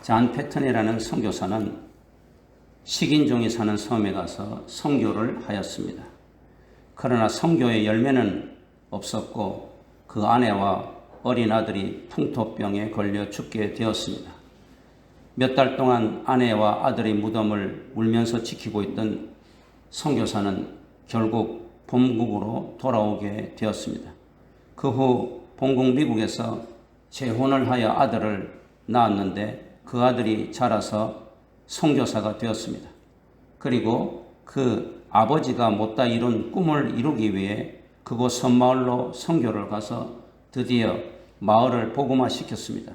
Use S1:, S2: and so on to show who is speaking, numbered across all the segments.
S1: 존 패턴이라는 선교사는 식인종이 사는 섬에 가서 선교를 하였습니다. 그러나 선교의 열매는 없었고 그 아내와 어린 아들이 풍토병에 걸려 죽게 되었습니다. 몇 달 동안 아내와 아들의 무덤을 울면서 지키고 있던 선교사는 결국 본국으로 돌아오게 되었습니다. 그 후 본국 미국에서 재혼을 하여 아들을 낳았는데 그 아들이 자라서 선교사가 되었습니다. 그리고 그 아버지가 못다 이룬 꿈을 이루기 위해 그곳 섬마을로 선교를 가서 드디어 마을을 복음화시켰습니다.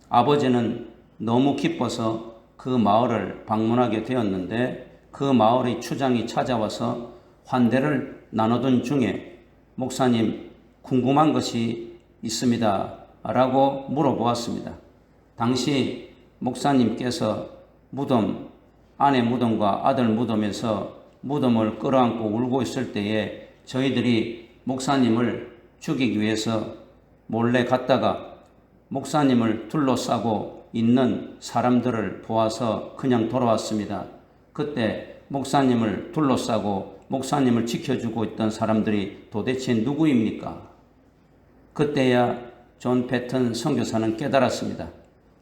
S1: 아버지는 너무 기뻐서 그 마을을 방문하게 되었는데 그 마을의 추장이 찾아와서 환대를 나누던 중에 목사님 궁금한 것이 있습니다 라고 물어보았습니다. 당시 목사님께서 아내 무덤과 아들 무덤에서 무덤을 끌어안고 울고 있을 때에 저희들이 목사님을 죽이기 위해서 몰래 갔다가 목사님을 둘러싸고 있는 사람들을 보아서 그냥 돌아왔습니다. 그때 목사님을 둘러싸고 목사님을 지켜주고 있던 사람들이 도대체 누구입니까? 그때야 존 패턴 선교사는 깨달았습니다.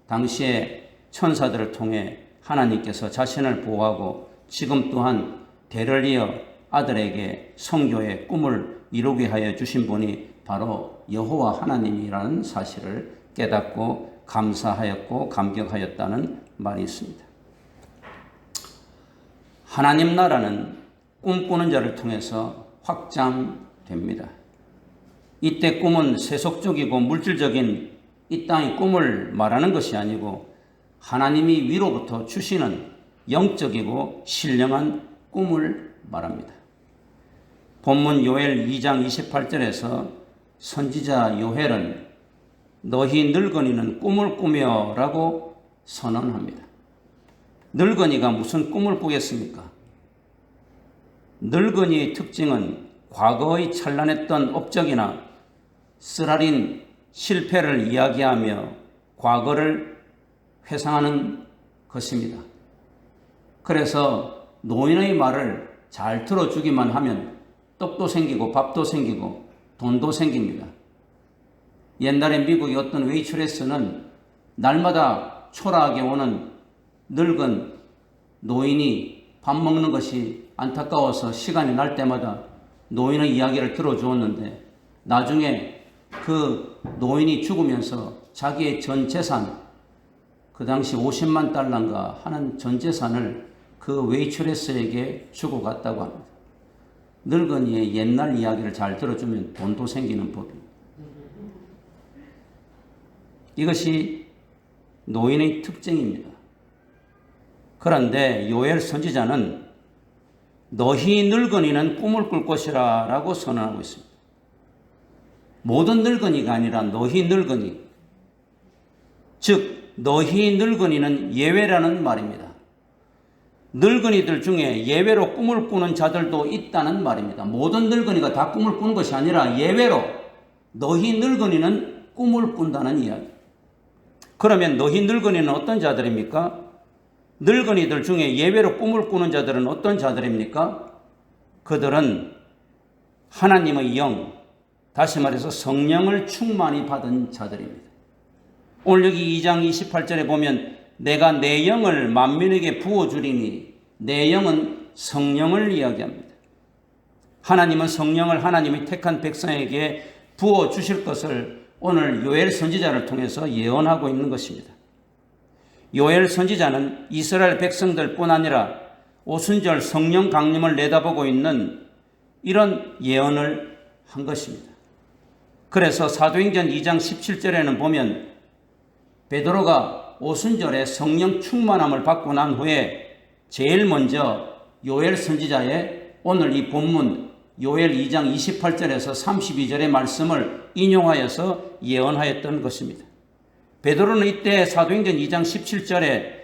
S1: 당시에 천사들을 통해 하나님께서 자신을 보호하고 지금 또한 대를 이어 아들에게 선교의 꿈을 이루게 하여 주신 분이 바로 여호와 하나님이라는 사실을 깨닫고 감사하였고 감격하였다는 말이 있습니다. 하나님 나라는 꿈꾸는 자를 통해서 확장됩니다. 이때 꿈은 세속적이고 물질적인 이 땅의 꿈을 말하는 것이 아니고 하나님이 위로부터 주시는 영적이고 신령한 꿈을 말합니다. 본문 요엘 2장 28절에서 선지자 요엘은 너희 늙은이는 꿈을 꾸며 라고 선언합니다. 늙은이가 무슨 꿈을 꾸겠습니까? 늙은이의 특징은 과거의 찬란했던 업적이나 쓰라린 실패를 이야기하며 과거를 회상하는 것입니다. 그래서 노인의 말을 잘 들어주기만 하면 떡도 생기고 밥도 생기고 돈도 생깁니다. 옛날에 미국의 어떤 웨이트레스는 날마다 초라하게 오는 늙은 노인이 밥 먹는 것이 안타까워서 시간이 날 때마다 노인의 이야기를 들어주었는데 나중에 그 노인이 죽으면서 자기의 전 재산, 그 당시 50만 달러인가 하는 전 재산을 그 웨이트레스에게 주고 갔다고 합니다. 늙은이의 옛날 이야기를 잘 들어주면 돈도 생기는 법입니다. 이것이 노인의 특징입니다. 그런데 요엘 선지자는 너희 늙은이는 꿈을 꿀 것이라 라고 선언하고 있습니다. 모든 늙은이가 아니라 너희 늙은이, 즉 너희 늙은이는 예외라는 말입니다. 늙은이들 중에 예외로 꿈을 꾸는 자들도 있다는 말입니다. 모든 늙은이가 다 꿈을 꾸는 것이 아니라 예외로 너희 늙은이는 꿈을 꾼다는 이야기. 그러면 너희 늙은이는 어떤 자들입니까? 늙은이들 중에 예외로 꿈을 꾸는 자들은 어떤 자들입니까? 그들은 하나님의 영, 다시 말해서 성령을 충만히 받은 자들입니다. 오늘 여기 2장 28절에 보면 내가 내 영을 만민에게 부어주리니 내 영은 성령을 이야기합니다. 하나님은 성령을 하나님이 택한 백성에게 부어주실 것을 오늘 요엘 선지자를 통해서 예언하고 있는 것입니다. 요엘 선지자는 이스라엘 백성들뿐 아니라 오순절 성령 강림을 내다보고 있는 이런 예언을 한 것입니다. 그래서 사도행전 2장 17절에는 보면 베드로가 오순절에 성령 충만함을 받고 난 후에 제일 먼저 요엘 선지자의 오늘 이 본문 요엘 2장 28절에서 32절의 말씀을 인용하여서 예언하였던 것입니다. 베드로는 이때 사도행전 2장 17절에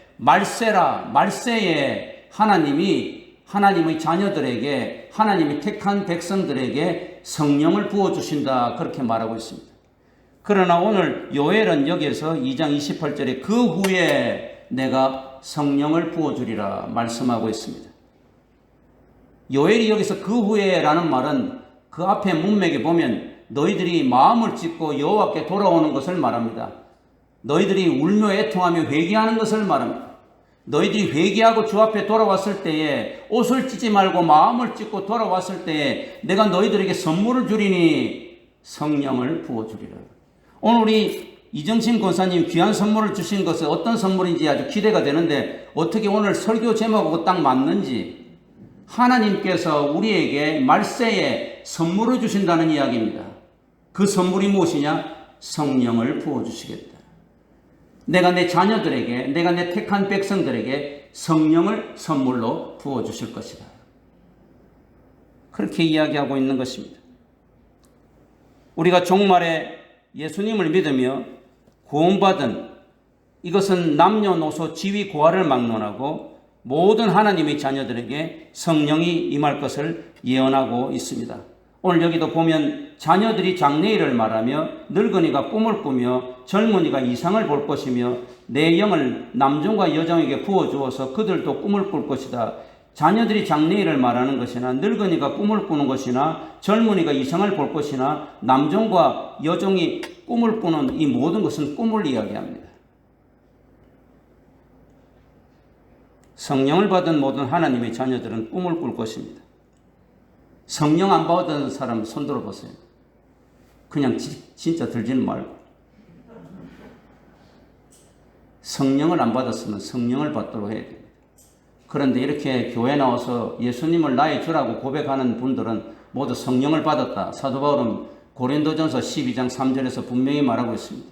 S1: 말세에 하나님의 자녀들에게 하나님이 택한 백성들에게 성령을 부어주신다 그렇게 말하고 있습니다. 그러나 오늘 요엘은 여기에서 2장 28절에 그 후에 내가 성령을 부어주리라 말씀하고 있습니다. 요엘이 여기서 그 후에라는 말은 그 앞에 문맥에 보면 너희들이 마음을 찢고 여호와께 돌아오는 것을 말합니다. 너희들이 울며 애통하며 회개하는 것을 말합니다. 너희들이 회개하고 주 앞에 돌아왔을 때에 옷을 찢지 말고 마음을 찢고 돌아왔을 때에 내가 너희들에게 선물을 주리니 성령을 부어주리라. 오늘 우리 이정신 권사님 귀한 선물을 주신 것은 어떤 선물인지 아주 기대가 되는데 어떻게 오늘 설교 제목하고 딱 맞는지 하나님께서 우리에게 말세에 선물을 주신다는 이야기입니다. 그 선물이 무엇이냐? 성령을 부어주시겠다. 내가 내 자녀들에게, 내가 내 택한 백성들에게 성령을 선물로 부어주실 것이다. 그렇게 이야기하고 있는 것입니다. 우리가 종말에 예수님을 믿으며 구원받은 이것은 남녀노소 지위 고하를 막론하고 모든 하나님의 자녀들에게 성령이 임할 것을 예언하고 있습니다. 오늘 여기도 보면 자녀들이 장래일을 말하며 늙은이가 꿈을 꾸며 젊은이가 이상을 볼 것이며 내 영을 남종과 여종에게 부어주어서 그들도 꿈을 꿀 것이다. 자녀들이 장래일을 말하는 것이나 늙은이가 꿈을 꾸는 것이나 젊은이가 이상을 볼 것이나 남종과 여종이 꿈을 꾸는 이 모든 것은 꿈을 이야기합니다. 성령을 받은 모든 하나님의 자녀들은 꿈을 꿀 것입니다. 성령 안 받은 사람 손 들어보세요. 그냥 진짜 들지는 말고. 성령을 안 받았으면 성령을 받도록 해야 됩니다. 그런데 이렇게 교회 나와서 예수님을 나의 주라고 고백하는 분들은 모두 성령을 받았다. 사도 바울은 고린도전서 12장 3절에서 분명히 말하고 있습니다.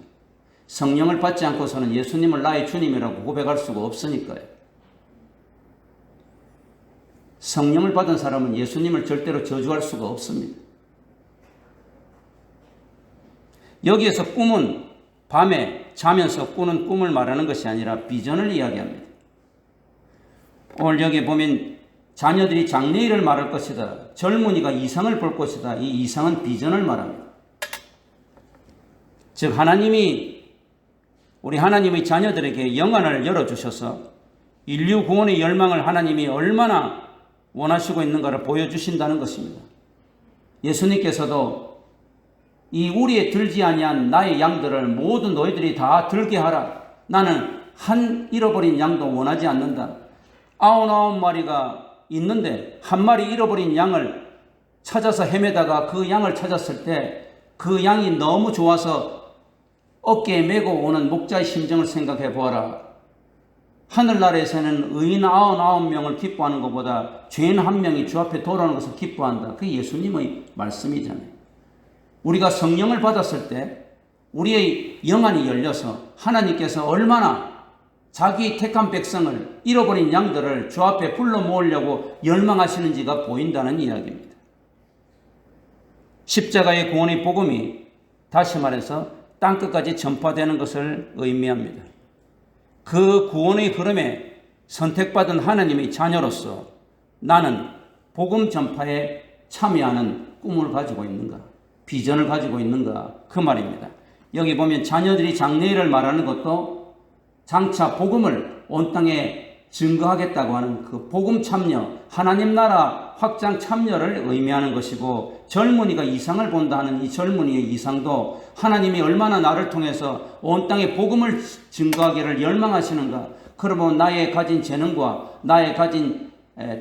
S1: 성령을 받지 않고서는 예수님을 나의 주님이라고 고백할 수가 없으니까요. 성령을 받은 사람은 예수님을 절대로 저주할 수가 없습니다. 여기에서 꿈은 밤에 자면서 꾸는 꿈을 말하는 것이 아니라 비전을 이야기합니다. 오늘 여기 보면 자녀들이 장래일을 말할 것이다. 젊은이가 이상을 볼 것이다. 이 이상은 비전을 말합니다. 즉 하나님이 우리 하나님의 자녀들에게 영안을 열어주셔서 인류 구원의 열망을 하나님이 얼마나 원하시고 있는가를 보여주신다는 것입니다. 예수님께서도 이 우리에 들지 아니한 나의 양들을 모두 너희들이 다 들게 하라. 나는 한 잃어버린 양도 원하지 않는다. 99마리가 있는데 한 마리 잃어버린 양을 찾아서 헤매다가 그 양을 찾았을 때 그 양이 너무 좋아서 어깨에 메고 오는 목자의 심정을 생각해 보아라. 하늘나라에서는 의인 99명을 기뻐하는 것보다 죄인 한 명이 주 앞에 돌아오는 것을 기뻐한다. 그게 예수님의 말씀이잖아요. 우리가 성령을 받았을 때 우리의 영안이 열려서 하나님께서 얼마나 자기 택한 백성을 잃어버린 양들을 주 앞에 불러 모으려고 열망하시는지가 보인다는 이야기입니다. 십자가의 구원의 복음이 다시 말해서 땅끝까지 전파되는 것을 의미합니다. 그 구원의 흐름에 선택받은 하나님의 자녀로서 나는 복음 전파에 참여하는 꿈을 가지고 있는가? 비전을 가지고 있는가? 그 말입니다. 여기 보면 자녀들이 장래일을 말하는 것도 장차 복음을 온 땅에 증거하겠다고 하는 그 복음 참여, 하나님 나라 확장 참여를 의미하는 것이고 젊은이가 이상을 본다 하는 이 젊은이의 이상도 하나님이 얼마나 나를 통해서 온 땅에 복음을 증거하기를 열망하시는가. 그러면 나의 가진 재능과 나의 가진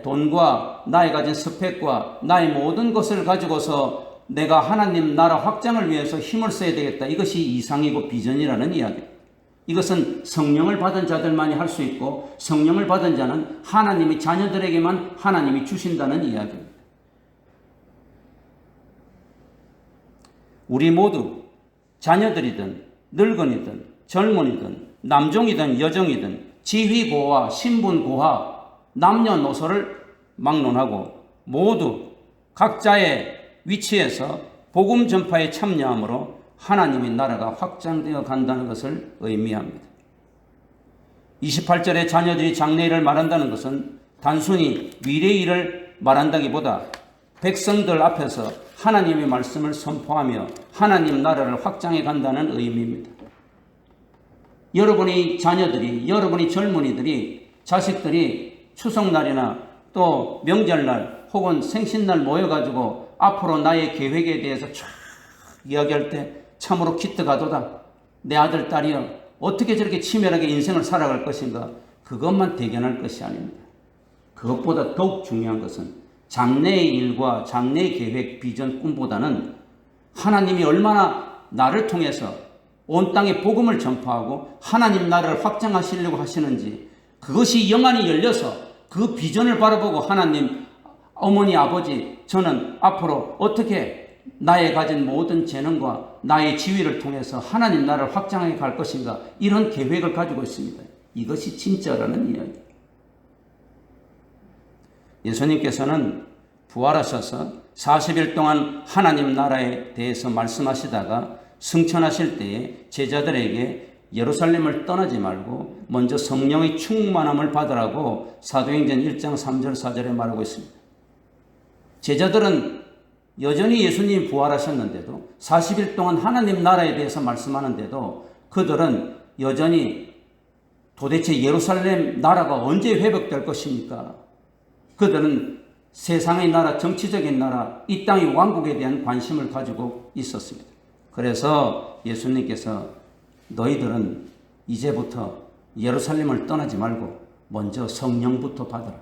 S1: 돈과 나의 가진 스펙과 나의 모든 것을 가지고서 내가 하나님 나라 확장을 위해서 힘을 써야 되겠다. 이것이 이상이고 비전이라는 이야기입니다. 이것은 성령을 받은 자들만이 할 수 있고 성령을 받은 자는 하나님의 자녀들에게만 하나님이 주신다는 이야기입니다. 우리 모두 자녀들이든 늙은이든 젊은이든 남종이든 여종이든 지위고하, 신분고하, 남녀노소를 막론하고 모두 각자의 위치에서 복음 전파에 참여함으로 하나님의 나라가 확장되어 간다는 것을 의미합니다. 28절에 자녀들이 장래일을 말한다는 것은 단순히 미래일을 말한다기보다 백성들 앞에서 하나님의 말씀을 선포하며 하나님 나라를 확장해 간다는 의미입니다. 여러분의 자녀들이, 여러분의 젊은이들이, 자식들이 추석날이나 또 명절날 혹은 생신날 모여가지고 앞으로 나의 계획에 대해서 쫙 이야기할 때 참으로 기특하도다. 내 아들, 딸이여 어떻게 저렇게 치밀하게 인생을 살아갈 것인가. 그것만 대견할 것이 아닙니다. 그것보다 더욱 중요한 것은 장래의 일과 장래의 계획, 비전, 꿈보다는 하나님이 얼마나 나를 통해서 온 땅에 복음을 전파하고 하나님 나라를 확장하시려고 하시는지, 그것이 영안이 열려서 그 비전을 바라보고 하나님, 어머니, 아버지, 저는 앞으로 어떻게 나의 가진 모든 재능과 나의 지위를 통해서 하나님 나라를 확장해 갈 것인가, 이런 계획을 가지고 있습니다. 이것이 진짜라는 이야기. 예수님께서는 부활하셔서 40일 동안 하나님 나라에 대해서 말씀하시다가 승천하실 때에 제자들에게 예루살렘을 떠나지 말고 먼저 성령의 충만함을 받으라고 사도행전 1장 3절 4절에 말하고 있습니다. 제자들은 여전히 예수님이 부활하셨는데도 40일 동안 하나님 나라에 대해서 말씀하는데도 그들은 여전히 도대체 예루살렘 나라가 언제 회복될 것입니까? 그들은 세상의 나라, 정치적인 나라, 이 땅의 왕국에 대한 관심을 가지고 있었습니다. 그래서 예수님께서 너희들은 이제부터 예루살렘을 떠나지 말고 먼저 성령부터 받아라.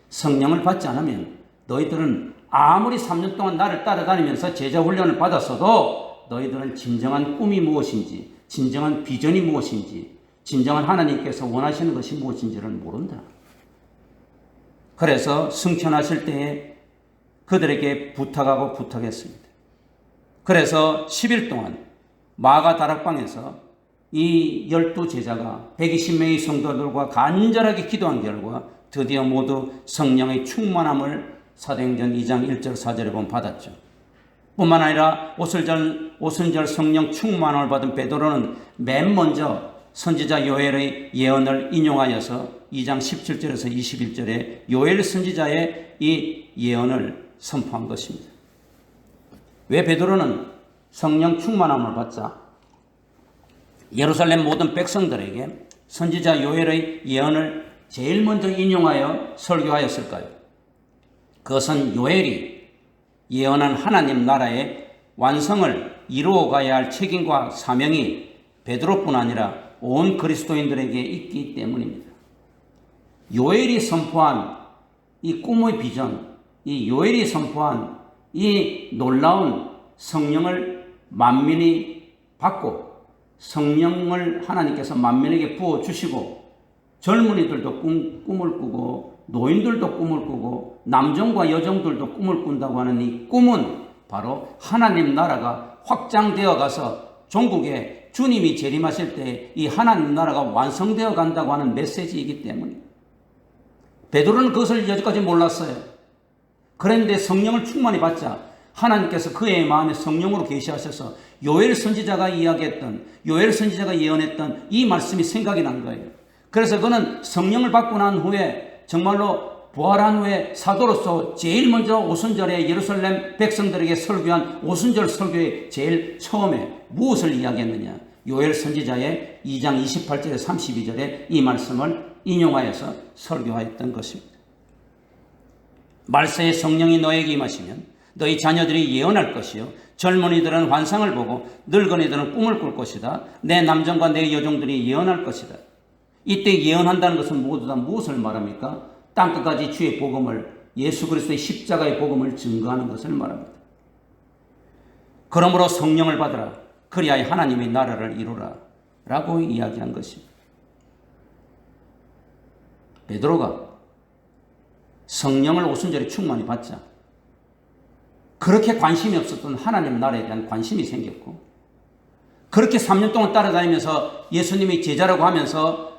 S1: 성령을 받지 않으면 너희들은 아무리 3년 동안 나를 따라다니면서 제자 훈련을 받았어도 너희들은 진정한 꿈이 무엇인지, 진정한 비전이 무엇인지, 진정한 하나님께서 원하시는 것이 무엇인지를 모른다. 그래서 승천하실 때에 그들에게 부탁했습니다. 그래서 10일 동안 마가 다락방에서 이 12제자가 120명의 성도들과 간절하게 기도한 결과 드디어 모두 성령의 충만함을 사도행전 2장 1절 4절에 보면 받았죠. 뿐만 아니라 오순절 성령 충만함을 받은 베드로는 맨 먼저 선지자 요엘의 예언을 인용하여서 2장 17절에서 21절에 요엘 선지자의 이 예언을 선포한 것입니다. 왜 베드로는 성령 충만함을 받자 예루살렘 모든 백성들에게 선지자 요엘의 예언을 제일 먼저 인용하여 설교하였을까요? 그것은 요엘이 예언한 하나님 나라의 완성을 이루어가야 할 책임과 사명이 베드로뿐 아니라 온 그리스도인들에게 있기 때문입니다. 요엘이 선포한 이 꿈의 비전, 이 요엘이 선포한 이 놀라운 성령을 만민이 받고 성령을 하나님께서 만민에게 부어주시고 젊은이들도 꿈을 꾸고 노인들도 꿈을 꾸고 남정과 여정들도 꿈을 꾼다고 하는 이 꿈은 바로 하나님 나라가 확장되어 가서 종국에 주님이 재림하실 때 이 하나님 나라가 완성되어 간다고 하는 메시지이기 때문에 베드로는 그것을 여지까지 몰랐어요. 그런데 성령을 충만히 받자 하나님께서 그의 마음에 성령으로 계시하셔서 요엘 선지자가 이야기했던, 요엘 선지자가 예언했던 이 말씀이 생각이 난 거예요. 그래서 그는 성령을 받고 난 후에 정말로 부활한 후에 사도로서 제일 먼저 오순절에 예루살렘 백성들에게 설교한 오순절 설교의 제일 처음에 무엇을 이야기했느냐? 요엘 선지자의 2장 28절에 32절에 이 말씀을 인용하여서 설교하였던 것입니다. 말세에 성령이 너에게 임하시면 너희 자녀들이 예언할 것이요 젊은이들은 환상을 보고 늙은이들은 꿈을 꿀 것이다. 내 남정과 내 여종들이 예언할 것이다. 이때 예언한다는 것은 모두 다 무엇을 말합니까? 땅끝까지 주의 복음을, 예수 그리스도의 십자가의 복음을 증거하는 것을 말합니다. 그러므로 성령을 받으라. 그리하여 하나님의 나라를 이루라. 라고 이야기한 것입니다. 베드로가 성령을 오순절에 충만히 받자 그렇게 관심이 없었던 하나님 나라에 대한 관심이 생겼고, 그렇게 3년 동안 따라다니면서 예수님이 제자라고 하면서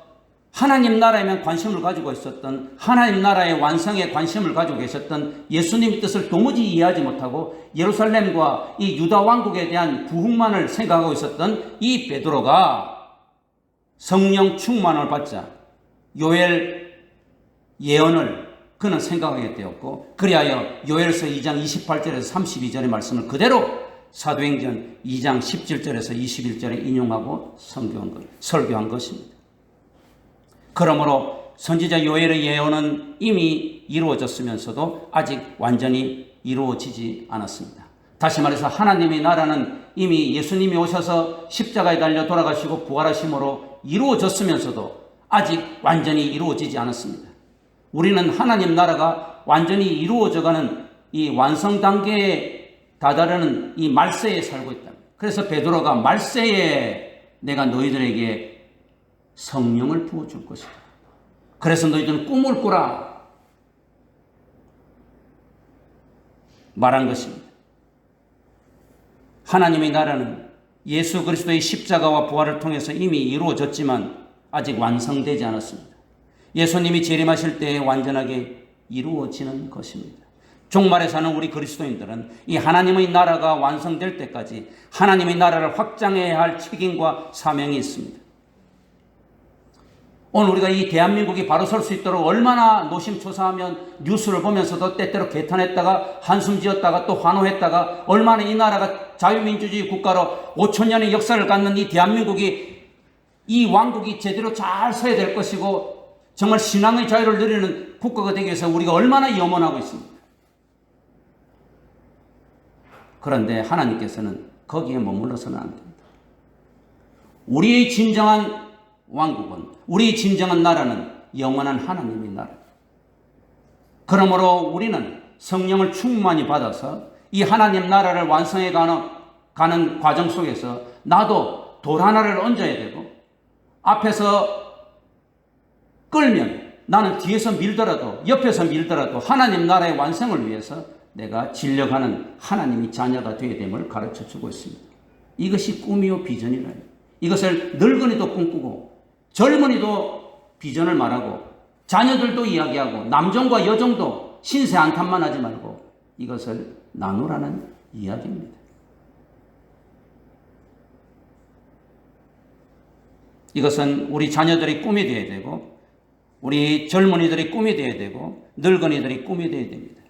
S1: 하나님 나라에만 관심을 가지고 있었던, 하나님 나라의 완성에 관심을 가지고 계셨던 예수님의 뜻을 도무지 이해하지 못하고 예루살렘과 이 유다 왕국에 대한 부흥만을 생각하고 있었던 이 베드로가 성령 충만을 받자 요엘 예언을 그는 생각하게 되었고, 그리하여 요엘서 2장 28절에서 32절의 말씀을 그대로 사도행전 2장 17절에서 21절에 인용하고 설교한 것입니다. 그러므로 선지자 요엘의 예언은 이미 이루어졌으면서도 아직 완전히 이루어지지 않았습니다. 다시 말해서 하나님의 나라는 이미 예수님이 오셔서 십자가에 달려 돌아가시고 부활하심으로 이루어졌으면서도 아직 완전히 이루어지지 않았습니다. 우리는 하나님 나라가 완전히 이루어져가는 이 완성 단계에 다다르는 이 말세에 살고 있다. 그래서 베드로가 말세에 내가 너희들에게 성령을 부어줄 것이다. 그래서 너희들은 꿈을 꾸라 말한 것입니다. 하나님의 나라는 예수 그리스도의 십자가와 부활을 통해서 이미 이루어졌지만 아직 완성되지 않았습니다. 예수님이 재림하실 때에 완전하게 이루어지는 것입니다. 종말에 사는 우리 그리스도인들은 이 하나님의 나라가 완성될 때까지 하나님의 나라를 확장해야 할 책임과 사명이 있습니다. 오늘 우리가 이 대한민국이 바로 설 수 있도록 얼마나 노심초사하면 뉴스를 보면서도 때때로 개탄했다가 한숨 지었다가 또 환호했다가 얼마나 이 나라가 자유민주주의 국가로 5,000년의 역사를 갖는 이 대한민국이 이 왕국이 제대로 잘 서야 될 것이고 정말 신앙의 자유를 누리는 국가가 되기 위해서 우리가 얼마나 염원하고 있습니까? 그런데 하나님께서는 거기에 머물러서는 안 됩니다. 우리의 진정한 왕국은, 우리의 진정한 나라는 영원한 하나님의 나라. 그러므로 우리는 성령을 충만히 받아서 이 하나님 나라를 완성해 가는 과정 속에서 나도 돌 하나를 얹어야 되고, 앞에서 끌면 나는 뒤에서 밀더라도 옆에서 밀더라도 하나님 나라의 완성을 위해서 내가 진력하는 하나님의 자녀가 되어야 됨을 가르쳐주고 있습니다. 이것이 꿈이요 비전이라. 이것을 늙은이도 꿈꾸고 젊은이도 비전을 말하고 자녀들도 이야기하고 남종과 여종도 신세 한탄만 하지 말고 이것을 나누라는 이야기입니다. 이것은 우리 자녀들의 꿈이 되어야 되고 우리 젊은이들의 꿈이 되어야 되고 늙은이들의 꿈이 되어야 됩니다.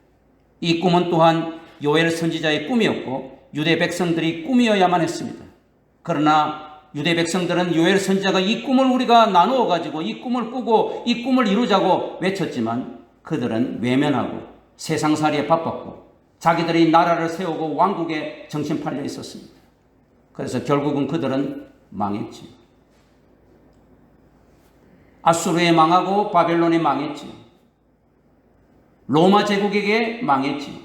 S1: 이 꿈은 또한 요엘 선지자의 꿈이었고 유대 백성들이 꿈이어야만 했습니다. 그러나 유대 백성들은 요엘 선지자가 이 꿈을 우리가 나누어 가지고 이 꿈을 꾸고 이 꿈을 이루자고 외쳤지만 그들은 외면하고 세상살이에 바빴고 자기들이 나라를 세우고 왕국에 정신 팔려 있었습니다. 그래서 결국은 그들은 망했지. 아수르에 망하고 바벨론에 망했지. 로마 제국에게 망했지.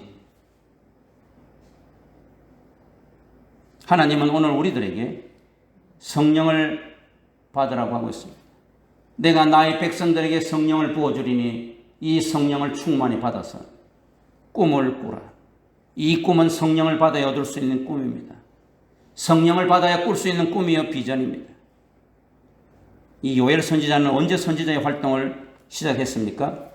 S1: 하나님은 오늘 우리들에게 성령을 받으라고 하고 있습니다. 내가 나의 백성들에게 성령을 부어주리니 이 성령을 충만히 받아서 꿈을 꾸라. 이 꿈은 성령을 받아야 얻을 수 있는 꿈입니다. 성령을 받아야 꿀 수 있는 꿈이요 비전입니다. 이 요엘 선지자는 언제 선지자의 활동을 시작했습니까?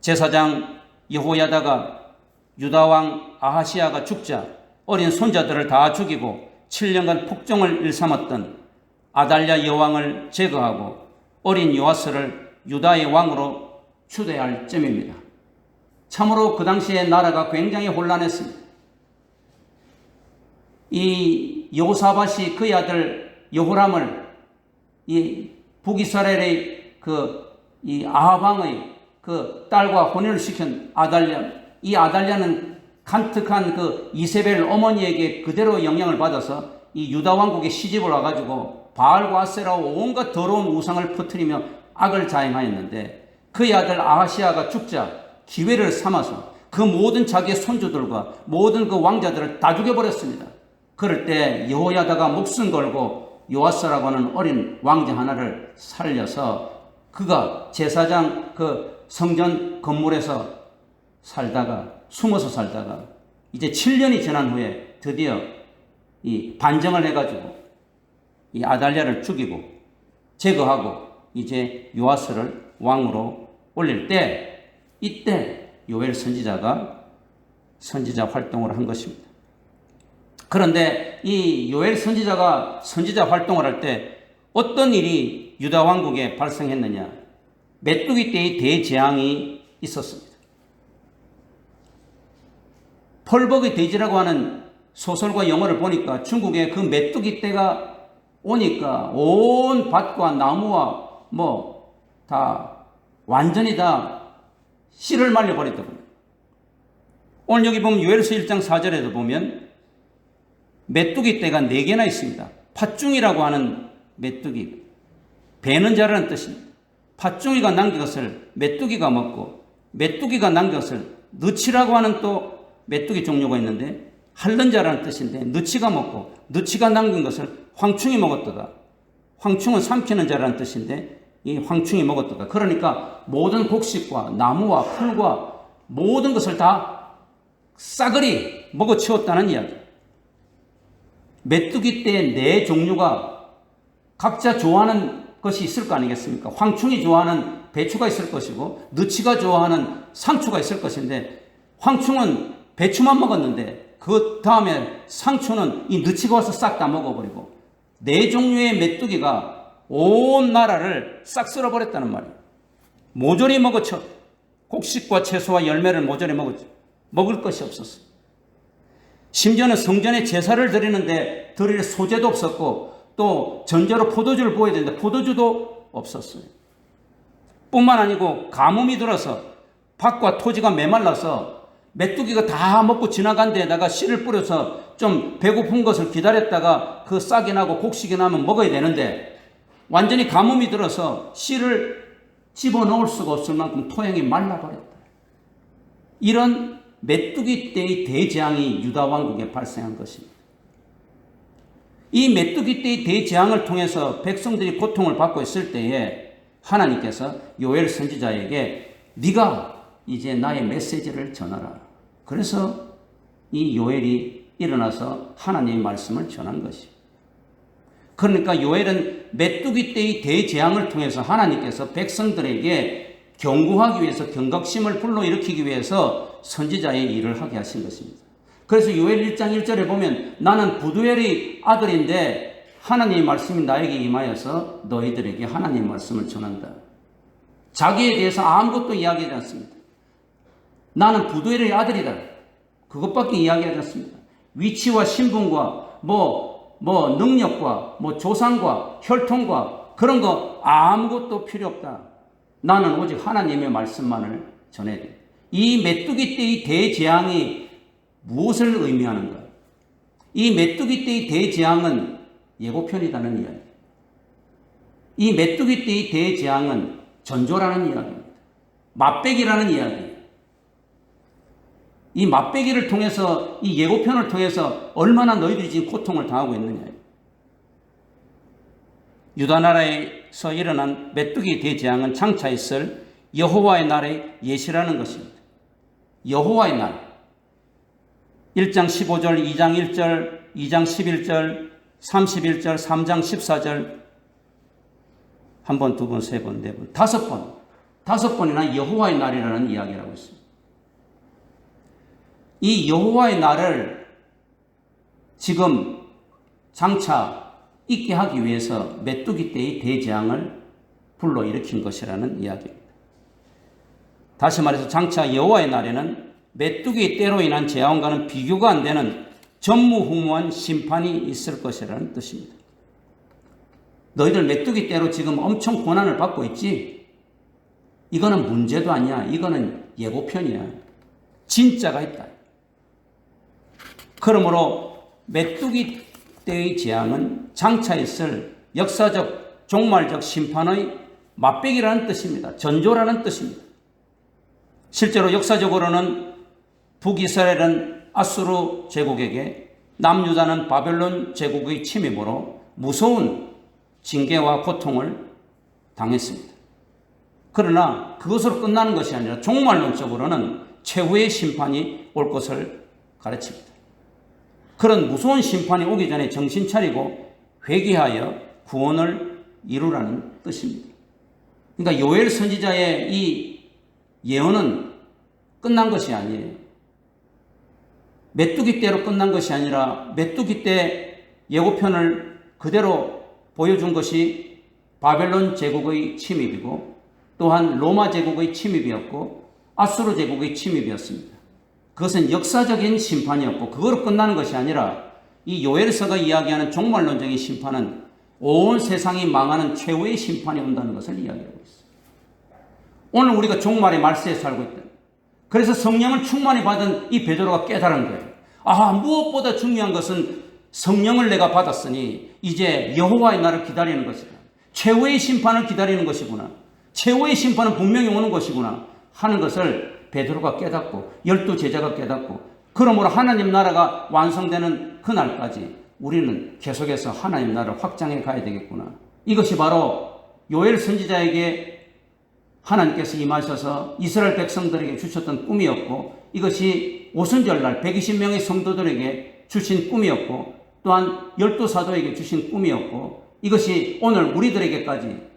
S1: 제사장 여호야다가 유다왕 아하시아가 죽자 어린 손자들을 다 죽이고 7년간 폭정을 일삼았던 아달랴 여왕을 제거하고 어린 요아스를 유다의 왕으로 추대할 점입니다. 참으로 그 당시에 나라가 굉장히 혼란했습니다. 이 여호사밧이 그의 아들 여호람을 이 북이스라엘의 이 아합 왕의 딸과 혼인을 시킨 아달랴, 이 아달랴는 간특한 이세벨 어머니에게 그대로 영향을 받아서 이 유다 왕국에 시집을 와가지고 바알과 아세라와 온갖 더러운 우상을 퍼뜨리며 악을 자행하였는데 그의 아들 아하시아가 죽자 기회를 삼아서 그 모든 자기의 손주들과 모든 그 왕자들을 다 죽여버렸습니다. 그럴 때 여호야다가 목숨 걸고 요아스라고 하는 어린 왕자 하나를 살려서 그가 제사장 성전 건물에서 숨어서 살다가 이제 7년이 지난 후에 드디어 이 반정을 해가지고 이 아달랴를 죽이고 제거하고 이제 요아스를 왕으로 올릴 때 이때 요엘 선지자가 선지자 활동을 한 것입니다. 그런데 이 요엘 선지자가 선지자 활동을 할 때 어떤 일이 유다 왕국에 발생했느냐? 메뚜기 떼의 대재앙이 있었습니다. 펄버그 돼지라고 하는 소설과 영화를 보니까 중국에 그 메뚜기 떼가 오니까 온 밭과 나무와 뭐 다 완전히 다 씨를 말려버렸다고요. 오늘 여기 보면 요엘서 1장 4절에도 보면 메뚜기 떼가 4개나 있습니다. 팥중이라고 하는 메뚜기, 베는 자라는 뜻입니다. 팥중이가 남긴 것을 메뚜기가 먹고, 메뚜기가 남긴 것을 느치라고 하는 또 메뚜기 종류가 있는데 핥는 자라는 뜻인데 느치가 먹고, 느치가 남긴 것을 황충이 먹었다가, 황충은 삼키는 자라는 뜻인데 이 황충이 먹었다가, 그러니까 모든 곡식과 나무와 풀과 모든 것을 다 싸그리 먹어치웠다는 이야기. 메뚜기 떼 4종류가 각자 좋아하는 것이 있을 거 아니겠습니까? 황충이 좋아하는 배추가 있을 것이고 느치가 좋아하는 상추가 있을 것인데, 황충은 배추만 먹었는데 그 다음에 상추는 이 느치가 와서 싹 다 먹어버리고 4종류의 메뚜기가 온 나라를 싹 쓸어버렸다는 말이에요. 모조리 먹어쳐. 곡식과 채소와 열매를 모조리 먹었죠. 먹을 것이 없었어요. 심지어는 성전에 제사를 드리는데 드릴 소재도 없었고, 또 전제로 포도주를 부어야 되는데 포도주도 없었어요. 뿐만 아니고 가뭄이 들어서 밭과 토지가 메말라서 메뚜기가 다 먹고 지나간 데에다가 씨를 뿌려서 좀 배고픈 것을 기다렸다가 그 싹이 나고 곡식이 나면 먹어야 되는데, 완전히 가뭄이 들어서 씨를 집어넣을 수가 없을 만큼 토양이 말라버렸다. 이런 메뚜기 떼의 대재앙이 유다 왕국에 발생한 것입니다. 이 메뚜기 떼의 대재앙을 통해서 백성들이 고통을 받고 있을 때에 하나님께서 요엘 선지자에게 네가 이제 나의 메시지를 전하라. 그래서 이 요엘이 일어나서 하나님의 말씀을 전한 것입니다. 그러니까 요엘은 메뚜기 떼의 대재앙을 통해서 하나님께서 백성들에게 경고하기 위해서, 경각심을 불러일으키기 위해서 선지자의 일을 하게 하신 것입니다. 그래서 요엘 1장 1절에 보면 나는 부두엘의 아들인데 하나님의 말씀이 나에게 임하여서 너희들에게 하나님의 말씀을 전한다. 자기에 대해서 아무것도 이야기하지 않습니다. 나는 부두엘의 아들이다. 그것밖에 이야기하지 않습니다. 위치와 신분과 능력과 조상과 혈통과 그런 거 아무것도 필요 없다. 나는 오직 하나님의 말씀만을 전해야 돼. 이 메뚜기 떼의 대재앙이 무엇을 의미하는가? 이 메뚜기 떼의 대재앙은 예고편이라는 이야기. 이 메뚜기 떼의 대재앙은 전조라는 이야기입니다. 맛배기라는 이야기예요. 이 맛배기를 통해서, 이 예고편을 통해서 얼마나 너희들이 지금 고통을 당하고 있느냐. 유다 나라에서 일어난 메뚜기 대재앙은 장차 있을 여호와의 날의 예시라는 것입니다. 여호와의 날. 1장 15절, 2장 1절, 2장 11절, 31절, 3장 14절, 한 번, 두 번, 세 번, 네 번, 5번. 5번이나 여호와의 날이라는 이야기라고 있습니다. 이 여호와의 날을 지금 장차 있게 하기 위해서 메뚜기 떼의 대재앙을 불러일으킨 것이라는 이야기입니다. 다시 말해서 장차 여호와의 날에는 메뚜기 떼로 인한 재앙과는 비교가 안 되는 전무후무한 심판이 있을 것이라는 뜻입니다. 너희들 메뚜기 떼로 지금 엄청 고난을 받고 있지? 이거는 문제도 아니야. 이거는 예고편이야. 진짜가 있다. 그러므로 메뚜기 떼의 재앙은 장차 있을 역사적 종말적 심판의 맛배기라는 뜻입니다. 전조라는 뜻입니다. 실제로 역사적으로는 북이스라엘은 아수르 제국에게, 남유다는 바벨론 제국의 침입으로 무서운 징계와 고통을 당했습니다. 그러나 그것으로 끝나는 것이 아니라 종말론적으로는 최후의 심판이 올 것을 가르칩니다. 그런 무서운 심판이 오기 전에 정신 차리고 회개하여 구원을 이루라는 뜻입니다. 그러니까 요엘 선지자의 이 예언은 끝난 것이 아니에요. 메뚜기 떼로 끝난 것이 아니라 메뚜기 떼 예고편을 그대로 보여준 것이 바벨론 제국의 침입이고, 또한 로마 제국의 침입이었고 아수르 제국의 침입이었습니다. 그것은 역사적인 심판이었고 그거로 끝나는 것이 아니라 이 요엘서가 이야기하는 종말론적인 심판은 온 세상이 망하는 최후의 심판이 온다는 것을 이야기하고 있어요. 오늘 우리가 종말의 말세에 살고 있다. 그래서 성령을 충만히 받은 이 베드로가 깨달은 거예요. 무엇보다 중요한 것은 성령을 내가 받았으니 이제 여호와의 날을 기다리는 것이다. 최후의 심판을 기다리는 것이구나. 최후의 심판은 분명히 오는 것이구나 하는 것을 베드로가 깨닫고 12제자가 깨닫고 그러므로 하나님 나라가 완성되는 그날까지 우리는 계속해서 하나님 나라를 확장해 가야 되겠구나. 이것이 바로 요엘 선지자에게 하나님께서 임하셔서 이스라엘 백성들에게 주셨던 꿈이었고 이것이 오순절날 120명의 성도들에게 주신 꿈이었고 또한 12사도에게 주신 꿈이었고 이것이 오늘 우리들에게까지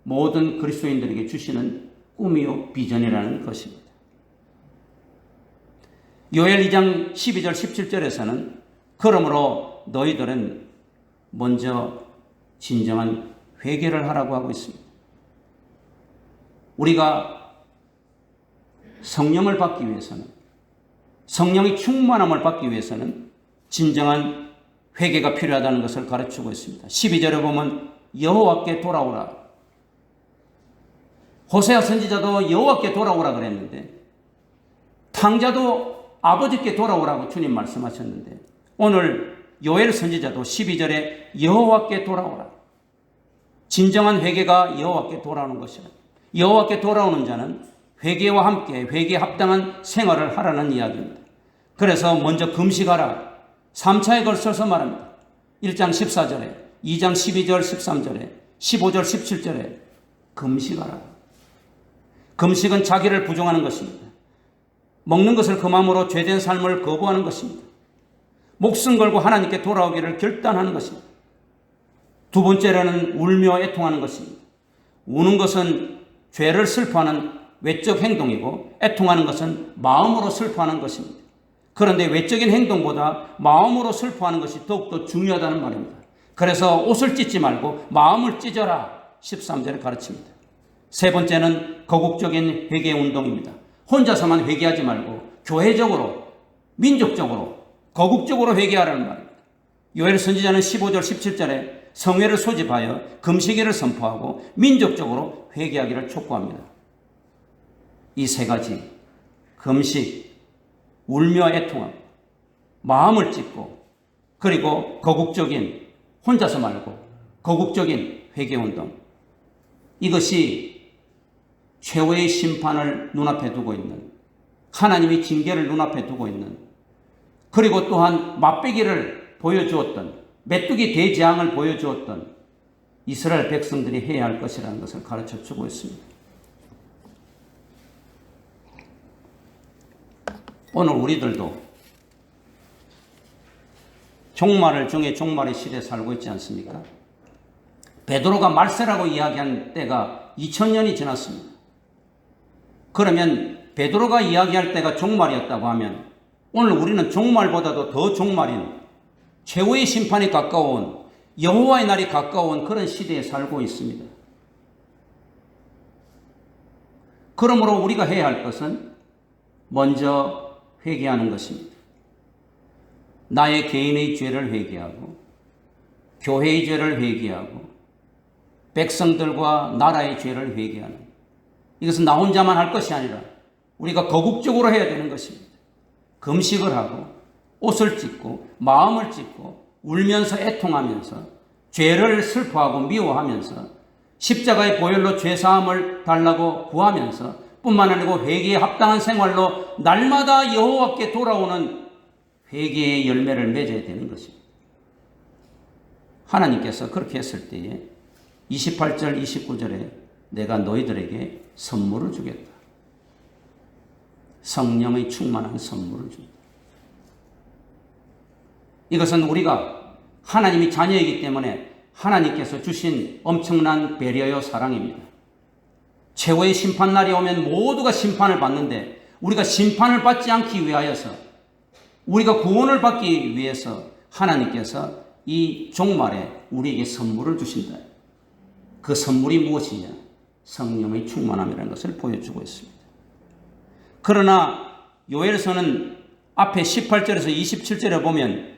S1: 모든 그리스도인들에게 주시는 꿈이요 비전이라는 것입니다. 요엘 2장 12절 17절에서는 그러므로 너희들은 먼저 진정한 회개를 하라고 하고 있습니다. 우리가 성령을 받기 위해서는 성령의 충만함을 받기 위해서는 진정한 회개가 필요하다는 것을 가르치고 있습니다. 12절에 보면 여호와께 돌아오라. 호세아 선지자도 여호와께 돌아오라 그랬는데 탕자도 아버지께 돌아오라고 주님 말씀하셨는데 오늘 요엘 선지자도 12절에 여호와께 돌아오라. 진정한 회개가 여호와께 돌아오는 것이라. 여호와께 돌아오는 자는 회개와 함께 회개에 합당한 생활을 하라는 이야기입니다. 그래서 먼저 금식하라. 3차에 걸쳐서 말합니다. 1장 14절에 2장 12절 13절에 15절 17절에 금식하라. 금식은 자기를 부정하는 것입니다. 먹는 것을 금함으로 죄된 삶을 거부하는 것입니다. 목숨 걸고 하나님께 돌아오기를 결단하는 것입니다. 두 번째로는 울며 애통하는 것입니다. 우는 것은 죄를 슬퍼하는 외적 행동이고 애통하는 것은 마음으로 슬퍼하는 것입니다. 그런데 외적인 행동보다 마음으로 슬퍼하는 것이 더욱더 중요하다는 말입니다. 그래서 옷을 찢지 말고 마음을 찢어라 13절에 가르칩니다. 세 번째는 거국적인 회개 운동입니다. 혼자서만 회개하지 말고 교회적으로 민족적으로 거국적으로 회개하라는 말입니다. 요엘 선지자는 15절 17절에 성회를 소집하여 금식일을 선포하고 민족적으로 회개하기를 촉구합니다. 이 세 가지 금식, 울며 애통함, 마음을 찢고 그리고 거국적인 혼자서 말고 거국적인 회개운동 이것이 최후의 심판을 눈앞에 두고 있는 하나님의 징계를 눈앞에 두고 있는 그리고 또한 맛배기를 보여주었던 메뚜기 대재앙을 보여주었던 이스라엘 백성들이 해야 할 것이라는 것을 가르쳐주고 있습니다. 오늘 우리들도 종말 중에 종말의 시대에 살고 있지 않습니까? 베드로가 말세라고 이야기한 때가 2000년이 지났습니다. 그러면 베드로가 이야기할 때가 종말이었다고 하면 오늘 우리는 종말보다도 더 종말인 최후의 심판이 가까운 여호와의 날이 가까운 그런 시대에 살고 있습니다. 그러므로 우리가 해야 할 것은 먼저 회개하는 것입니다. 나의 개인의 죄를 회개하고 교회의 죄를 회개하고 백성들과 나라의 죄를 회개하는 이것은 나 혼자만 할 것이 아니라 우리가 거국적으로 해야 되는 것입니다. 금식을 하고 옷을 찢고 마음을 찢고 울면서 애통하면서 죄를 슬퍼하고 미워하면서 십자가의 보혈로 죄사함을 달라고 구하면서 뿐만 아니고 회개에 합당한 생활로 날마다 여호와께 돌아오는 회개의 열매를 맺어야 되는 것입니다. 하나님께서 그렇게 했을 때에 28절 29절에 내가 너희들에게 선물을 주겠다. 성령의 충만한 선물을 준다. 이것은 우리가 하나님의 자녀이기 때문에 하나님께서 주신 엄청난 배려요 사랑입니다. 최후의 심판날이 오면 모두가 심판을 받는데 우리가 심판을 받지 않기 위하여서 우리가 구원을 받기 위해서 하나님께서 이 종말에 우리에게 선물을 주신다. 그 선물이 무엇이냐? 성령의 충만함이라는 것을 보여주고 있습니다. 그러나 요엘서는 앞에 18절에서 27절에 보면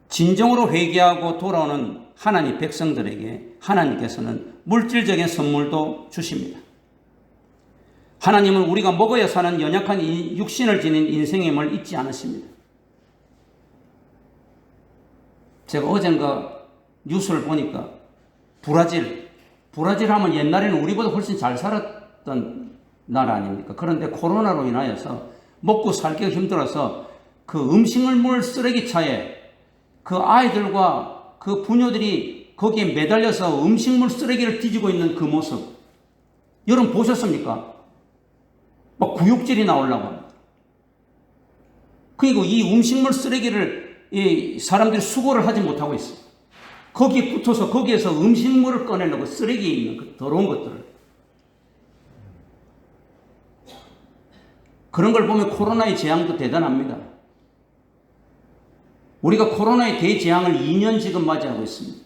S1: 진정으로 회개하고 돌아오는 하나님 백성들에게 하나님께서는 물질적인 선물도 주십니다. 하나님은 우리가 먹어야 사는 연약한 육신을 지닌 인생임을 잊지 않으십니다. 제가 어젠가 뉴스를 보니까 브라질 하면 옛날에는 우리보다 훨씬 잘 살았던 나라 아닙니까? 그런데 코로나로 인하여서 먹고 살기가 힘들어서 그 음식물 쓰레기차에 그 아이들과 그 부녀들이 거기에 매달려서 음식물 쓰레기를 뒤지고 있는 그 모습 여러분 보셨습니까? 막 구역질이 나오려고 합니다. 그리고 이 음식물 쓰레기를 이 사람들이 수거를 하지 못하고 있어요. 거기에 붙어서 거기에서 음식물을 꺼내려고 쓰레기에 있는 그 더러운 것들을. 그런 걸 보면 코로나의 재앙도 대단합니다. 우리가 코로나의 대재앙을 2년 지금 맞이하고 있습니다.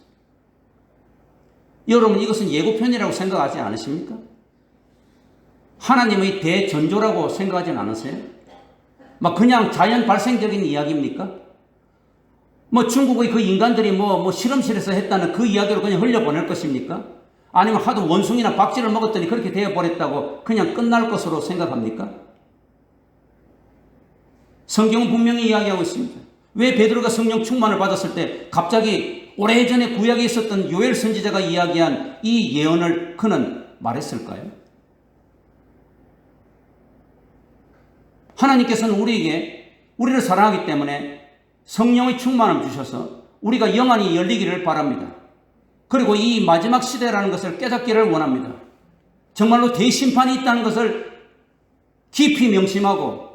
S1: 여러분 이것은 예고편이라고 생각하지 않으십니까? 하나님의 대전조라고 생각하진 않으세요? 막 그냥 자연 발생적인 이야기입니까? 뭐 중국의 그 인간들이 뭐 실험실에서 했다는 그 이야기로 그냥 흘려보낼 것입니까? 아니면 하도 원숭이나 박쥐를 먹었더니 그렇게 되어버렸다고 그냥 끝날 것으로 생각합니까? 성경은 분명히 이야기하고 있습니다. 왜 베드로가 성령 충만을 받았을 때 갑자기 오래전에 구약에 있었던 요엘 선지자가 이야기한 이 예언을 그는 말했을까요? 하나님께서는 우리를 사랑하기 때문에 성령의 충만을 주셔서 우리가 영안이 열리기를 바랍니다. 그리고 이 마지막 시대라는 것을 깨닫기를 원합니다. 정말로 대심판이 있다는 것을 깊이 명심하고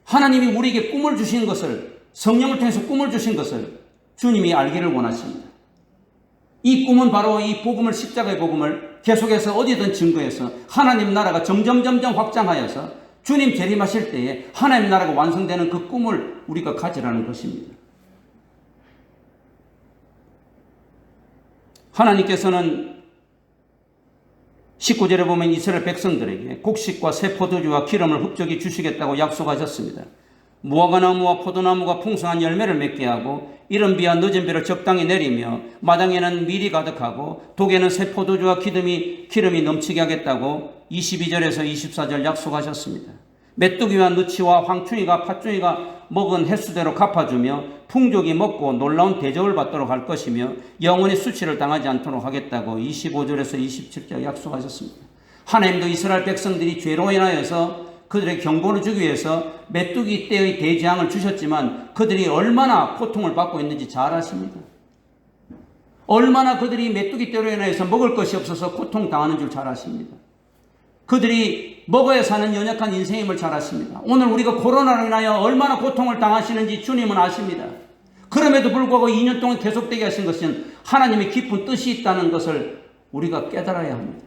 S1: 하나님이 우리에게 꿈을 주신 것을 성령을 통해서 꿈을 주신 것을 주님이 알기를 원하십니다. 이 꿈은 바로 이 복음을 십자가의 복음을 계속해서 어디든 증거해서 하나님 나라가 점점 확장하여서 주님 재림하실 때에 하나님 나라가 완성되는 그 꿈을 우리가 가지라는 것입니다. 하나님께서는 19절에 보면 이스라엘 백성들에게 곡식과 새 포도주와 기름을 흡족히 주시겠다고 약속하셨습니다. 무화과 나무와 포도나무가 풍성한 열매를 맺게 하고 이른 비와 늦은 비를 적당히 내리며 마당에는 밀이 가득하고 독에는 새 포도주와 기름이 넘치게 하겠다고 22절에서 24절 약속하셨습니다. 메뚜기와 누치와 황충이가 팥중이가 먹은 횟수대로 갚아주며 풍족이 먹고 놀라운 대접을 받도록 할 것이며 영원히 수치를 당하지 않도록 하겠다고 25절에서 27절 약속하셨습니다. 하나님도 이스라엘 백성들이 죄로 인하여서 그들의 경고를 주기 위해서 메뚜기 때의 대재앙을 주셨지만 그들이 얼마나 고통을 받고 있는지 잘 아십니다. 얼마나 그들이 메뚜기 때로 인해서 먹을 것이 없어서 고통당하는 줄 잘 아십니다. 그들이 먹어야 사는 연약한 인생임을 잘 아십니다. 오늘 우리가 코로나로 인하여 얼마나 고통을 당하시는지 주님은 아십니다. 그럼에도 불구하고 2년 동안 계속되게 하신 것은 하나님의 깊은 뜻이 있다는 것을 우리가 깨달아야 합니다.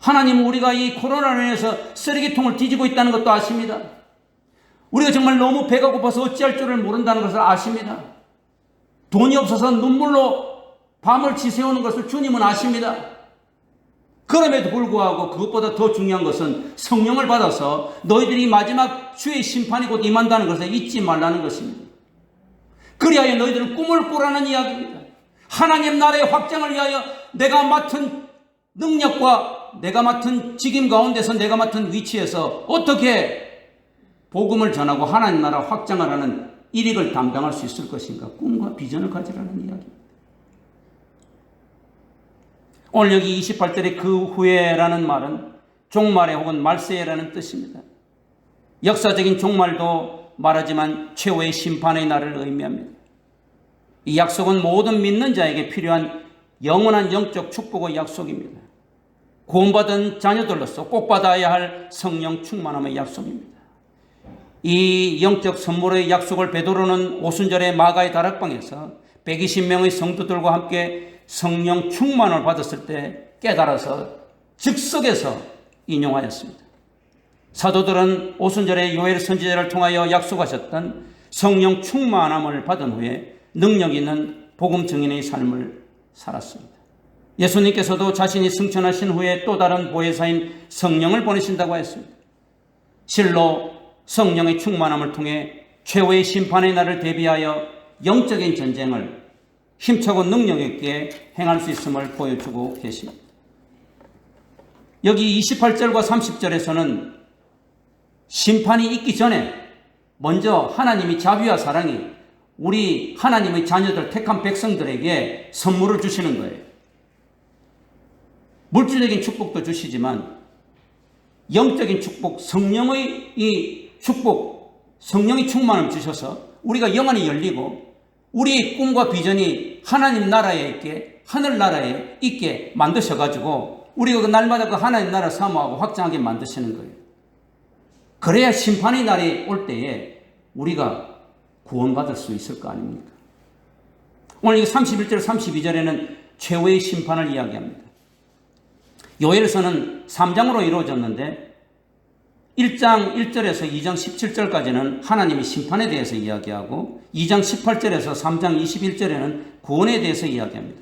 S1: 하나님은 우리가 이 코로나로 인해서 쓰레기통을 뒤지고 있다는 것도 아십니다. 우리가 정말 너무 배가 고파서 어찌할 줄을 모른다는 것을 아십니다. 돈이 없어서 눈물로 밤을 지새우는 것을 주님은 아십니다. 그럼에도 불구하고 그것보다 더 중요한 것은 성령을 받아서 너희들이 마지막 주의 심판이 곧 임한다는 것을 잊지 말라는 것입니다. 그리하여 너희들은 꿈을 꾸라는 이야기입니다. 하나님 나라의 확장을 위하여 내가 맡은 능력과 내가 맡은 직임 가운데서 내가 맡은 위치에서 어떻게 복음을 전하고 하나님 나라 확장을 하는 일익을 담당할 수 있을 것인가? 꿈과 비전을 가지라는 이야기입니다. 오늘 여기 28절에 그 후에라는 말은 종말에 혹은 말세라는 뜻입니다. 역사적인 종말도 말하지만 최후의 심판의 날을 의미합니다. 이 약속은 모든 믿는 자에게 필요한 영원한 영적 축복의 약속입니다. 구원받은 자녀들로서 꼭 받아야 할 성령 충만함의 약속입니다. 이 영적 선물의 약속을 베드로는 오순절에 마가의 다락방에서 120명의 성도들과 함께 성령 충만을 받았을 때 깨달아서 즉석에서 인용하였습니다. 사도들은 오순절에 요엘 선지자를 통하여 약속하셨던 성령 충만함을 받은 후에 능력 있는 복음 증인의 삶을 살았습니다. 예수님께서도 자신이 승천하신 후에 또 다른 보혜사인 성령을 보내신다고 했습니다. 실로 성령의 충만함을 통해 최후의 심판의 날을 대비하여 영적인 전쟁을 힘차고 능력 있게 행할 수 있음을 보여주고 계십니다. 여기 28절과 30절에서는 심판이 있기 전에 먼저 하나님이 자비와 사랑이 우리 하나님의 자녀들 택한 백성들에게 선물을 주시는 거예요. 물질적인 축복도 주시지만 영적인 축복, 성령의 이 축복, 성령의 충만을 주셔서 우리가 영안이 열리고 우리의 꿈과 비전이 하나님 나라에 있게, 하늘나라에 있게 만드셔가지고 우리가 그 날마다 그 하나님 나라를 사모하고 확장하게 만드시는 거예요. 그래야 심판의 날이 올 때에 우리가 구원받을 수 있을 거 아닙니까? 오늘 31절, 32절에는 최후의 심판을 이야기합니다. 요엘서는 3장으로 이루어졌는데 1장 1절에서 2장 17절까지는 하나님의 심판에 대해서 이야기하고 2장 18절에서 3장 21절에는 구원에 대해서 이야기합니다.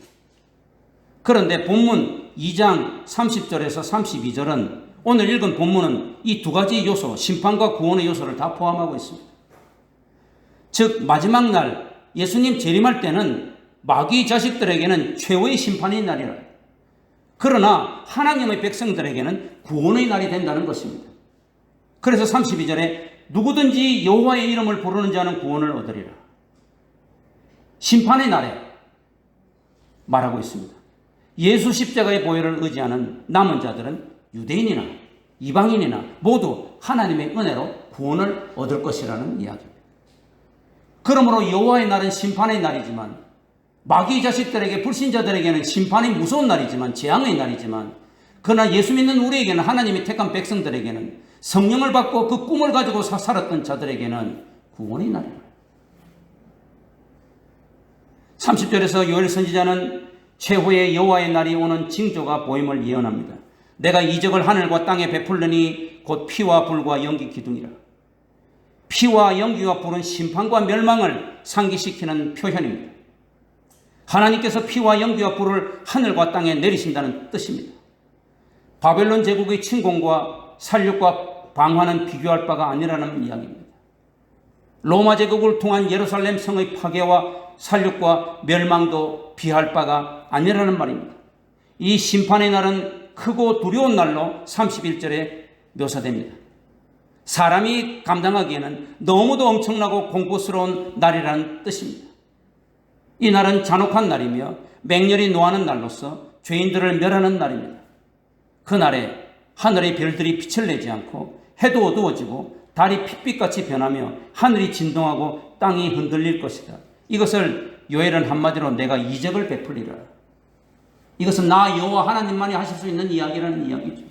S1: 그런데 본문 2장 30절에서 32절은 오늘 읽은 본문은 이 두 가지 요소, 심판과 구원의 요소를 다 포함하고 있습니다. 즉 마지막 날 예수님 재림할 때는 마귀 자식들에게는 최후의 심판의 날이라. 그러나 하나님의 백성들에게는 구원의 날이 된다는 것입니다. 그래서 32절에 누구든지 여호와의 이름을 부르는 자는 구원을 얻으리라. 심판의 날에 말하고 있습니다. 예수 십자가의 보혈을 의지하는 남은 자들은 유대인이나 이방인이나 모두 하나님의 은혜로 구원을 얻을 것이라는 이야기입니다. 그러므로 여호와의 날은 심판의 날이지만 마귀 자식들에게 불신자들에게는 심판이 무서운 날이지만 재앙의 날이지만 그러나 예수 믿는 우리에게는 하나님이 택한 백성들에게는 성령을 받고 그 꿈을 가지고 살았던 자들에게는 구원의 날입니다. 30절에서 요엘 선지자는 최후의 여호와의 날이 오는 징조가 보임을 예언합니다. 내가 이적을 하늘과 땅에 베풀느니 곧 피와 불과 연기 기둥이라. 피와 연기와 불은 심판과 멸망을 상기시키는 표현입니다. 하나님께서 피와 연기와 불을 하늘과 땅에 내리신다는 뜻입니다. 바벨론 제국의 침공과 살육과 방화는 비교할 바가 아니라는 이야기입니다. 로마 제국을 통한 예루살렘 성의 파괴와 살육과 멸망도 비할 바가 아니라는 말입니다. 이 심판의 날은 크고 두려운 날로 31절에 묘사됩니다. 사람이 감당하기에는 너무도 엄청나고 공포스러운 날이라는 뜻입니다. 이 날은 잔혹한 날이며 맹렬히 노하는 날로서 죄인들을 멸하는 날입니다. 그날에 하늘의 별들이 빛을 내지 않고 해도 어두워지고 달이 핏빛같이 변하며 하늘이 진동하고 땅이 흔들릴 것이다. 이것을 요엘은 한마디로 내가 이적을 베풀리라. 이것은 나 여호와 하나님만이 하실 수 있는 이야기라는 이야기죠.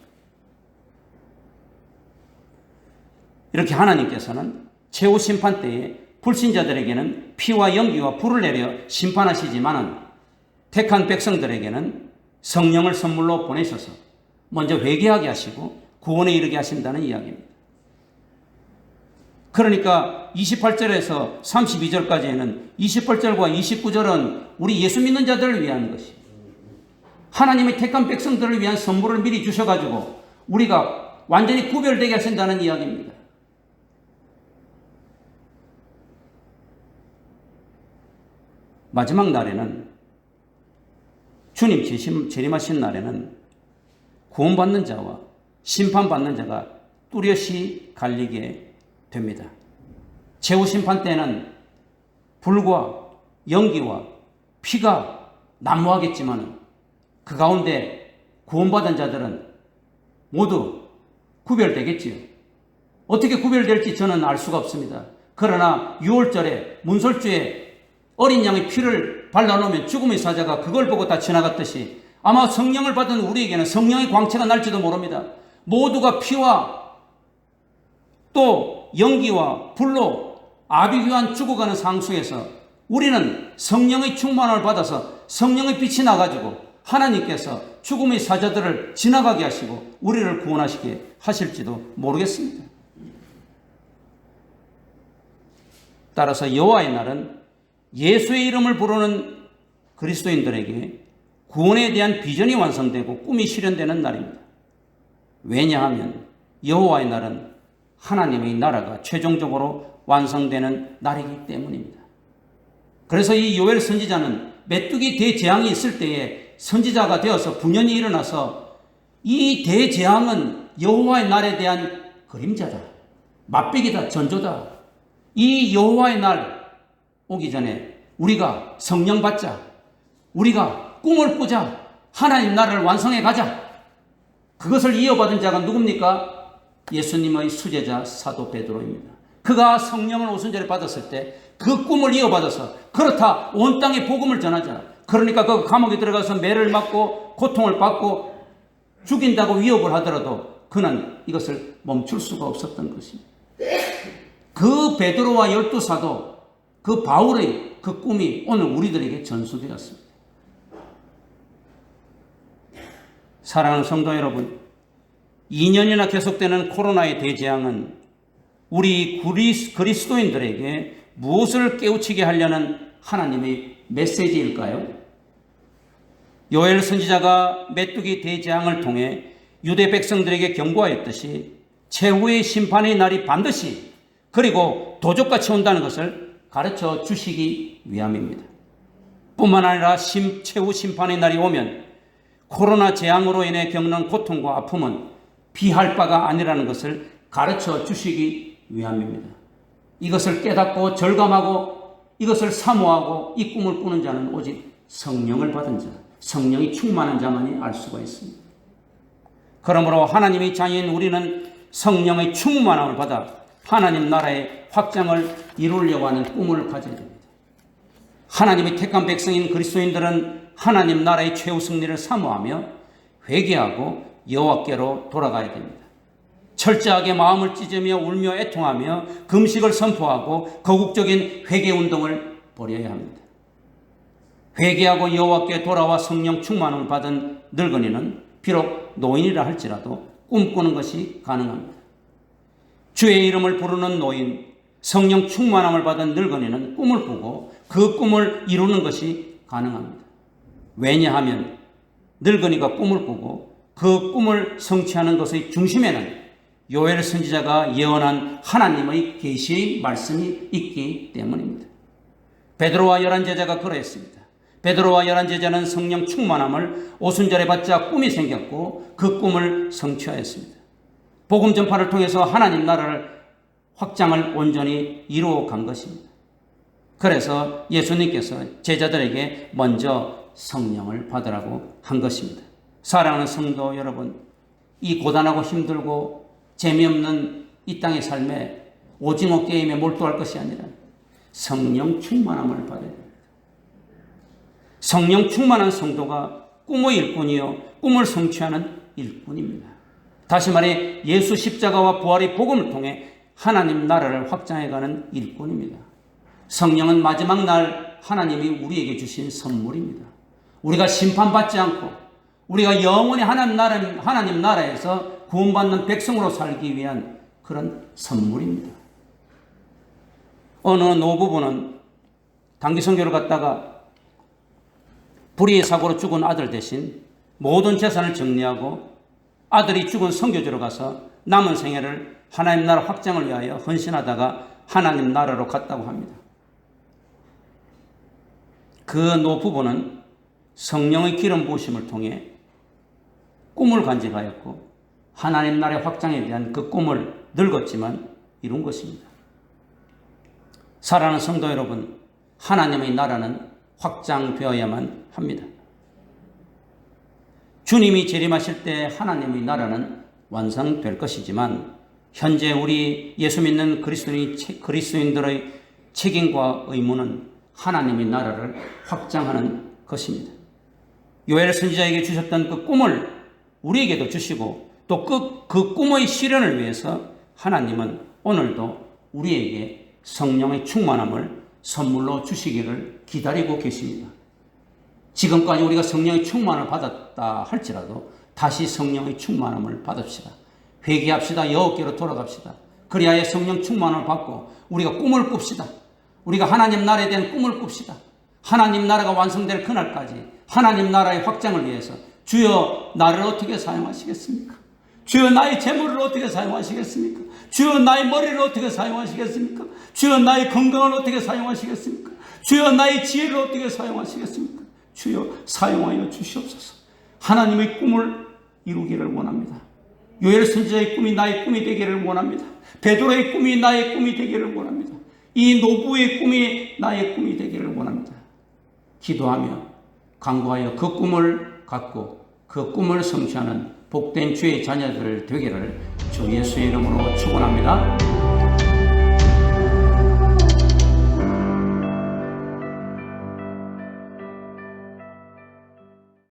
S1: 이렇게 하나님께서는 최후 심판 때에 불신자들에게는 피와 연기와 불을 내려 심판하시지만은 택한 백성들에게는 성령을 선물로 보내셔서 먼저 회개하게 하시고 구원에 이르게 하신다는 이야기입니다. 그러니까 28절에서 32절까지는 28절과 29절은 우리 예수 믿는 자들을 위한 것이 하나님의 택한 백성들을 위한 선물을 미리 주셔가지고 우리가 완전히 구별되게 하신다는 이야기입니다. 마지막 날에는 주님 재림하신 날에는 구원받는 자와 심판받는 자가 뚜렷이 갈리게 됩니다. 최후 심판 때는 불과 연기와 피가 난무하겠지만 그 가운데 구원받은 자들은 모두 구별되겠지요. 어떻게 구별될지 저는 알 수가 없습니다. 그러나 6월절에 문설주에 어린 양의 피를 발라놓으면 죽음의 사자가 그걸 보고 다 지나갔듯이 아마 성령을 받은 우리에게는 성령의 광채가 날지도 모릅니다. 모두가 피와 또 연기와 불로 아비규환 죽어가는 상수에서 우리는 성령의 충만함을 받아서 성령의 빛이 나가지고 하나님께서 죽음의 사자들을 지나가게 하시고 우리를 구원하시게 하실지도 모르겠습니다. 따라서 여호와의 날은 예수의 이름을 부르는 그리스도인들에게 구원에 대한 비전이 완성되고 꿈이 실현되는 날입니다. 왜냐하면 여호와의 날은 하나님의 나라가 최종적으로 완성되는 날이기 때문입니다. 그래서 이 요엘 선지자는 메뚜기 대재앙이 있을 때에 선지자가 되어서 분연이 일어나서 이 대재앙은 여호와의 날에 대한 그림자다, 맛배기다, 전조다. 이 여호와의 날 오기 전에 우리가 성령 받자, 우리가 꿈을 꾸자, 하나님 나라를 완성해 가자. 그것을 이어받은 자가 누굽니까? 예수님의 수제자 사도 베드로입니다. 그가 성령을 오순절에 받았을 때 그 꿈을 이어받아서 그렇다, 온 땅에 복음을 전하자. 그러니까 그 감옥에 들어가서 매를 맞고 고통을 받고 죽인다고 위협을 하더라도 그는 이것을 멈출 수가 없었던 것입니다. 그 베드로와 12사도, 그 바울의 그 꿈이 오늘 우리들에게 전수되었습니다. 사랑하는 성도 여러분, 2년이나 계속되는 코로나의 대재앙은 우리 그리스도인들에게 무엇을 깨우치게 하려는 하나님의 메시지일까요? 요엘 선지자가 메뚜기 대재앙을 통해 유대 백성들에게 경고하였듯이 최후의 심판의 날이 반드시, 그리고 도적같이 온다는 것을 가르쳐 주시기 위함입니다. 뿐만 아니라 최후 심판의 날이 오면 코로나 재앙으로 인해 겪는 고통과 아픔은 비할 바가 아니라는 것을 가르쳐 주시기 위함입니다. 이것을 깨닫고 절감하고 이것을 사모하고 이 꿈을 꾸는 자는 오직 성령을 받은 자, 성령이 충만한 자만이 알 수가 있습니다. 그러므로 하나님의 자녀인 우리는 성령의 충만함을 받아 하나님 나라의 확장을 이루려고 하는 꿈을 가져야 됩니다. 하나님의 택한 백성인 그리스도인들은 하나님 나라의 최후 승리를 사모하며 회개하고 여호와께로 돌아가야 됩니다. 철저하게 마음을 찢으며 울며 애통하며 금식을 선포하고 거국적인 회개운동을 벌여야 합니다. 회개하고 여호와께 돌아와 성령 충만을 받은 늙은이는 비록 노인이라 할지라도 꿈꾸는 것이 가능합니다. 주의 이름을 부르는 노인, 성령 충만함을 받은 늙은이는 꿈을 꾸고 그 꿈을 이루는 것이 가능합니다. 왜냐하면 늙은이가 꿈을 꾸고 그 꿈을 성취하는 것의 중심에는 요엘 선지자가 예언한 하나님의 계시의 말씀이 있기 때문입니다. 베드로와 11제자가 그러했습니다. 베드로와 11제자는 성령 충만함을 오순절에 받자 꿈이 생겼고 그 꿈을 성취하였습니다. 복음 전파를 통해서 하나님 나라를 확장을 온전히 이루어 간 것입니다. 그래서 예수님께서 제자들에게 먼저 성령을 받으라고 한 것입니다. 사랑하는 성도 여러분, 이 고단하고 힘들고 재미없는 이 땅의 삶에 오징어 게임에 몰두할 것이 아니라 성령 충만함을 받아야 됩니다. 성령 충만한 성도가 꿈의 일꾼이요 꿈을 성취하는 일꾼입니다. 다시 말해 예수 십자가와 부활의 복음을 통해 하나님 나라를 확장해가는 일꾼입니다. 성령은 마지막 날 하나님이 우리에게 주신 선물입니다. 우리가 심판받지 않고 우리가 영원히 하나님 나라에서 구원받는 백성으로 살기 위한 그런 선물입니다. 어느 노부부는 단기 선교를 갔다가 불의의 사고로 죽은 아들 대신 모든 재산을 정리하고 아들이 죽은 선교지로 가서 남은 생애를 하나님 나라 확장을 위하여 헌신하다가 하나님 나라로 갔다고 합니다. 그 노부부는 성령의 기름 부으심을 통해 꿈을 간직하였고 하나님 나라의 확장에 대한 그 꿈을 늙었지만 이룬 것입니다. 사랑하는 성도 여러분, 하나님의 나라는 확장되어야만 합니다. 주님이 재림하실 때 하나님의 나라는 완성될 것이지만 현재 우리 예수 믿는 그리스도인들의 책임과 의무는 하나님의 나라를 확장하는 것입니다. 요엘 선지자에게 주셨던 그 꿈을 우리에게도 주시고 또 그 꿈의 실현을 위해서 하나님은 오늘도 우리에게 성령의 충만함을 선물로 주시기를 기다리고 계십니다. 지금까지 우리가 성령의 충만을 받았다 할지라도 다시 성령의 충만함을 받읍시다. 회개합시다. 여호와께로 돌아갑시다. 그리하여 성령 충만을 받고 우리가 꿈을 꿉시다. 우리가 하나님 나라에 대한 꿈을 꿉시다. 하나님 나라가 완성될 그날까지 하나님 나라의 확장을 위해서 주여 나를 어떻게 사용하시겠습니까? 주여 나의 재물을 어떻게 사용하시겠습니까? 주여 나의 머리를 어떻게 사용하시겠습니까? 주여 나의 건강을 어떻게 사용하시겠습니까? 주여 나의 지혜를 어떻게 사용하시겠습니까? 주여 사용하여 주시옵소서. 하나님의 꿈을 이루기를 원합니다. 요엘 선지자의 꿈이 나의 꿈이 되기를 원합니다. 베드로의 꿈이 나의 꿈이 되기를 원합니다. 이 노부의 꿈이 나의 꿈이 되기를 원합니다. 기도하며 간구하여 그 꿈을 갖고 그 꿈을 성취하는 복된 주의 자녀들 되기를 주 예수의 이름으로 축원합니다.